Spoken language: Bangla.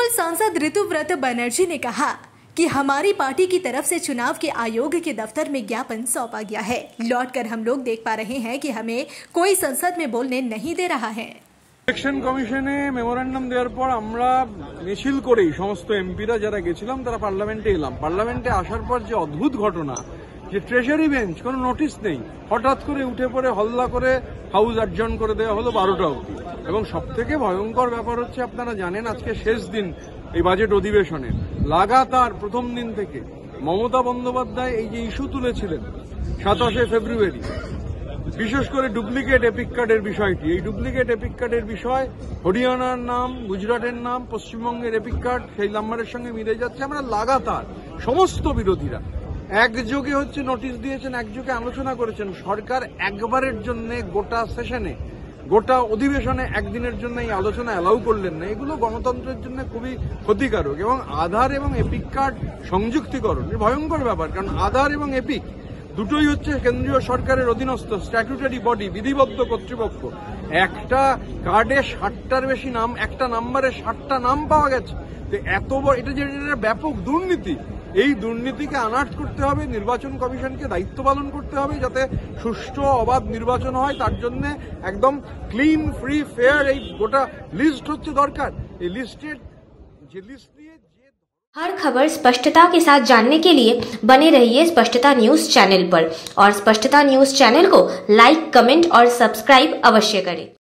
सांसद ऋतुव्रत बनर्जी ने कहा कि हमारी पार्टी की तरफ से चुनाव के आयोग के दफ्तर में ज्ञापन सौंपा गया है। लौटकर हम लोग देख पा रहे हैं कि हमें कोई संसद में बोलने नहीं दे रहा है। इलेक्शन कमिशने मेमोरेंडाम देওয়ার পর আমরা মিছিল করেই সমস্ত এমপিরা যারা গেছিলাম তারা পার্লামেন্টে এলাম। পার্লামেন্টে আসার পর যে অদ্ভুত ঘটনা যে ট্রেজারি বেঞ্চ কোনো নোটিশ নেই, হঠাৎ করে উঠে পড়ে হল্লা করে হাউস অ্যাডজর্ন করে দেওয়া হলো 12টা অবধি। এবং সবথেকে ভয়ঙ্কর ব্যাপার হচ্ছে আপনারা জানেন আজকে শেষ দিন এই বাজেট অধিবেশনের। লাগাতার প্রথম দিন থেকে মমতা বন্দ্যোপাধ্যায় এই যে ইস্যু তুলেছিলেন 27শে ফেব্রুয়ারি, বিশেষ করে ডুপ্লিকেট এপিক কার্ডের বিষয়টি, এই ডুপ্লিকেট এপিক কার্ডের বিষয় হরিয়ানার নাম, গুজরাটের নাম, পশ্চিমবঙ্গের এপিক কার্ড সেই নাম্বারের সঙ্গে মিলে যাচ্ছে। আমরা লাগাতার সমস্ত বিরোধীরা একযোগে হচ্ছে নোটিশ দিয়েছেন, একযোগে আলোচনা করেছেন। সরকার একবারের জন্য গোটা সেশনে, গোটা অধিবেশনে একদিনের জন্য এই আলোচনা অ্যালাউ করলেন না। এগুলো গণতন্ত্রের জন্য খুবই ক্ষতিকারক। এবং আধার এবং এপিক কার্ড সংযুক্তিকরণ ভয়ঙ্কর ব্যাপার, কারণ আধার এবং এপিক দুটোই হচ্ছে কেন্দ্রীয় সরকারের অধীনস্থ স্ট্যাটুটারি বডি, বিধিবদ্ধ কর্তৃপক্ষ। একটা কার্ডে 60টার বেশি নাম, একটা নাম্বারে 60টা নাম পাওয়া গেছে। তো এত বড় এটা যে ব্যাপক দুর্নীতি, এই দুর্নীতিকে আনাট করতে হবে। নির্বাচন কমিশনকে দায়িত্ব পালন করতে হবে যাতে সুষ্ঠু অবাধ নির্বাচন হয়। তার জন্য একদম ক্লিন, ফ্রি, ফেয়ার এই গোটা লিস্ট হচ্ছে দরকার। এই লিস্টের যে লিস্ট নিয়ে हर खबर स्पष्टता के साथ जानने के लिए बने रहिए स्पष्टता न्यूज चैनल पर और स्पष्टता न्यूज चैनल को लाइक, कमेंट और सब्सक्राइब अवश्य करें।